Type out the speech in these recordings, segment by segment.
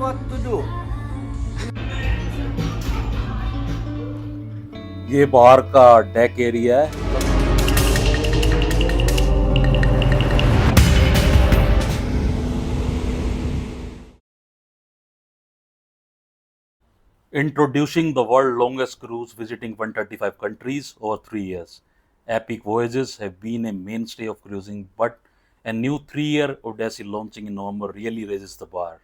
What to do? ये बाहर का डेक एरिया है। Introducing the world's longest cruise visiting 135 countries over 3 years. Epic voyages have been a mainstay of cruising, but a new 3-year Odyssey launching in November really raises the bar.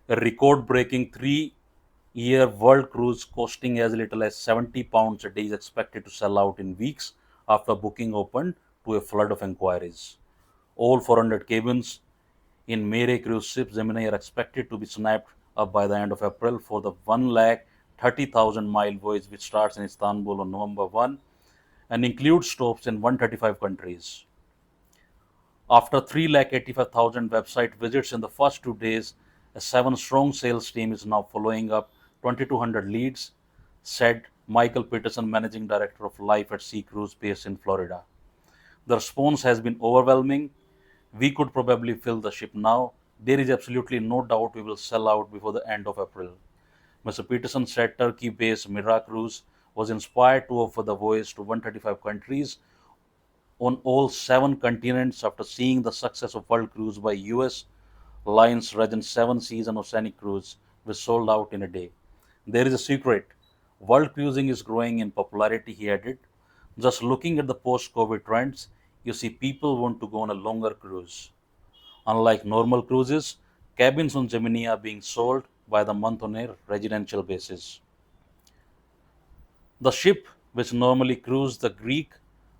A record breaking 3-year world cruise costing as little as £70 a day is expected to sell out in weeks after booking opened to a flood of inquiries. All 400 cabins in Mare cruise ship Gemini are expected to be snapped up by the end of April for the 130,000-mile voyage, which starts in Istanbul on November 1 and includes stops in 135 countries. After 385,000 website visits in the first 2 days, a 7-strong sales team is now following up 2,200 leads, said Michael Peterson, managing director of Life at Sea Cruise based in Florida. The response has been overwhelming. We could probably fill the ship now. There is absolutely no doubt we will sell out before the end of April. Mr. Peterson said Turkey based Mira Cruise was inspired to offer the voyage to 135 countries on all 7 continents after seeing the success of World Cruise by US Lines Regent 7 Seas and Oceanic Cruise, which sold out in a day. There is a secret. World cruising is growing in popularity, he added. Just looking at the post COVID trends, you see people want to go on a longer cruise. Unlike normal cruises, cabins on Gemini are being sold by the month on a residential basis. The ship, which normally cruised the Greek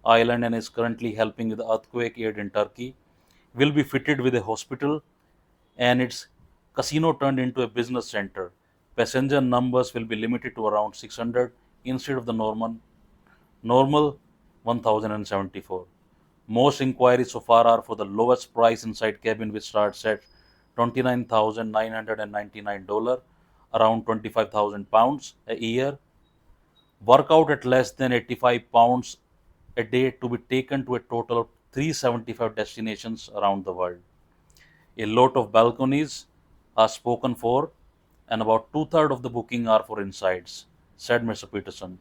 island and is currently helping with the earthquake aid in Turkey, will be fitted with a hospital and its casino turned into a business center. Passenger numbers will be limited to around 600 instead of the normal 1074. Most inquiries so far are for the lowest price inside cabin, which starts at $29,999, around £25,000 a year. Work out at less than £85 a day to be taken to a total of 375 destinations around the world. A lot of balconies are spoken for, and about two-thirds of the booking are for insides, said Mr. Peterson.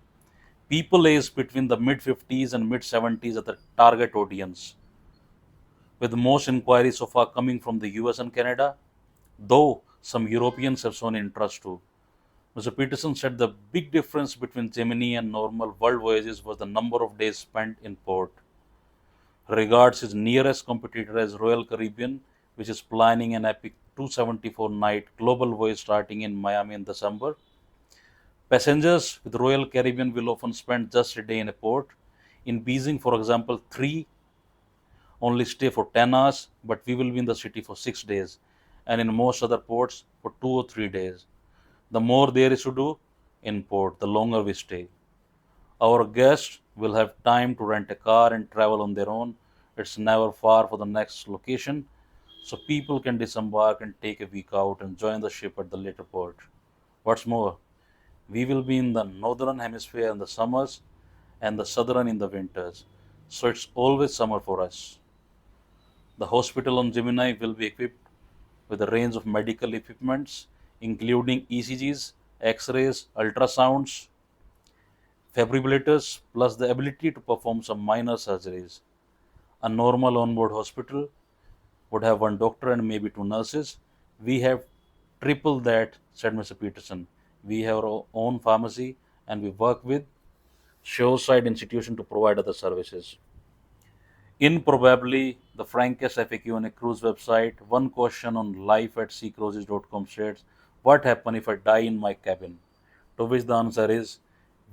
People aged between the mid 50s and mid 70s are the target audience, with most inquiries so far coming from the US and Canada, though some Europeans have shown interest too. Mr. Peterson said the big difference between Gemini and normal world voyages was the number of days spent in port. Regards his nearest competitor as Royal Caribbean, which is planning an epic 274-night global voyage starting in Miami in December. Passengers with Royal Caribbean will often spend just a day in a port. In Beijing, for example, 3 only stay for 10 hours, but we will be in the city for 6 days, and in most other ports for 2 or 3 days. The more there is to do in port, the longer we stay. Our guests will have time to rent a car and travel on their own. It's never far for the next location, so people can disembark and take a week out and join the ship at the later port. What's more, we will be in the northern hemisphere in the summers and the southern in the winters, so it's always summer for us. The hospital on Gemini will be equipped with a range of medical equipments, including ECGs, X rays, ultrasounds, defibrillators, plus the ability to perform some minor surgeries. A normal onboard hospital would have one doctor and maybe 2 nurses. We have triple that, said Mr. Peterson. We have our own pharmacy and we work with shoreside institution to provide other services. In probably the frankest FAQ on a cruise website, one question on life at seacruises.com states, what happens if I die in my cabin? To which the answer is,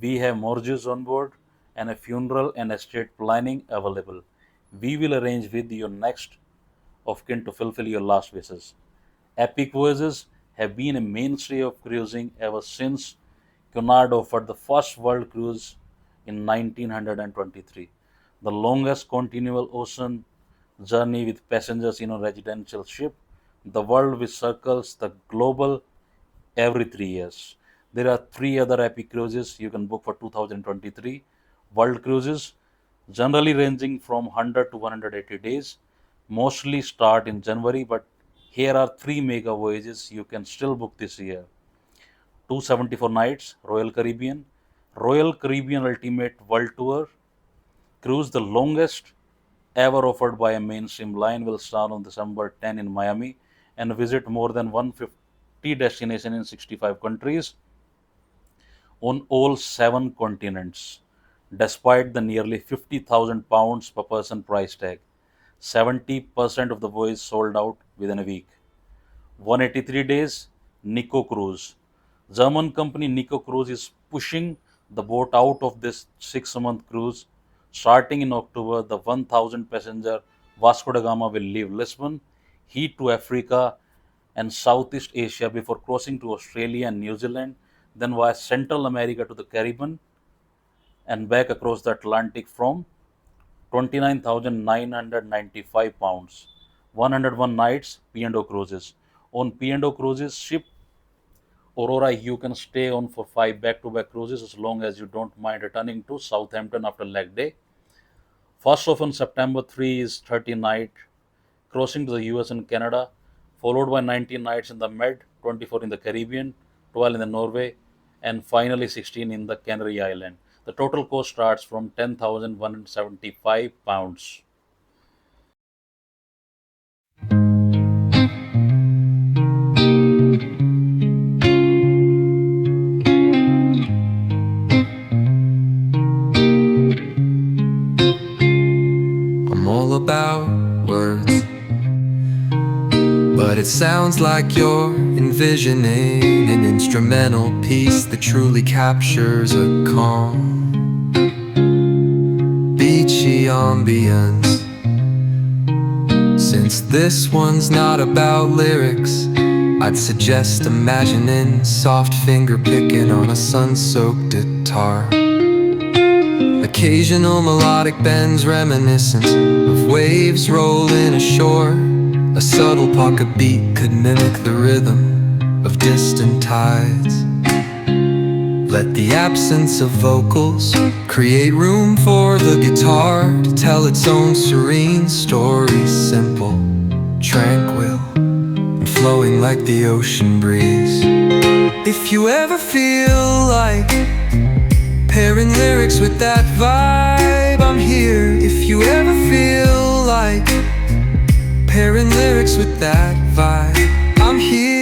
we have mortgages on board and a funeral and estate planning available. We will arrange with your next of kin to fulfill your last wishes. Epic voyages have been a mainstay of cruising ever since Cunard offered the first world cruise in 1923, the longest continual ocean journey with passengers in a residential ship, the world which circles the global every 3 years. There are 3 other epic cruises you can book for 2023 world cruises, generally ranging from 100 to 180 days. mostly start in January, but here are 3 mega voyages you can still book this year. 274 nights, Royal Caribbean Ultimate World Tour cruise, the longest ever offered by a mainstream line, will start on December 10 in Miami and visit more than 150 destinations in 65 countries on all 7 continents. Despite the nearly £50,000 per person price tag, 70% of the voyage sold out within a week. 183 days, Nico Cruise. German company Nico Cruise is pushing the boat out of this 6-month cruise. Starting in October, the 1,000 passenger Vasco da Gama will leave Lisbon, head to Africa and Southeast Asia before crossing to Australia and New Zealand, then via Central America to the Caribbean and back across the Atlantic from £29,995. 101 nights P&O cruises. On P&O cruises ship Aurora, you can stay on for 5 back-to-back cruises as long as you don't mind returning to Southampton after leg day. First off on September 3 is 30 night crossing to the US and Canada, followed by 19 nights in the Med, 24 in the Caribbean, 12 in the Norway, and finally 16 in the Canary Island. The total cost starts from £10,175. I'm all about words, but it sounds like you're envisioning an instrumental piece that truly captures a calm, beachy ambience. Since this one's not about lyrics, I'd suggest imagining soft finger picking on a sun-soaked guitar. Occasional melodic bends reminiscent of waves rolling ashore. A subtle pocket beat could mimic the rhythm of distant tides. Let the absence of vocals create room for the guitar to tell its own serene story. Simple, tranquil, and flowing like the ocean breeze. If you ever feel like pairing lyrics with that vibe, I'm here. If you ever feel like pairing lyrics with that vibe, I'm here.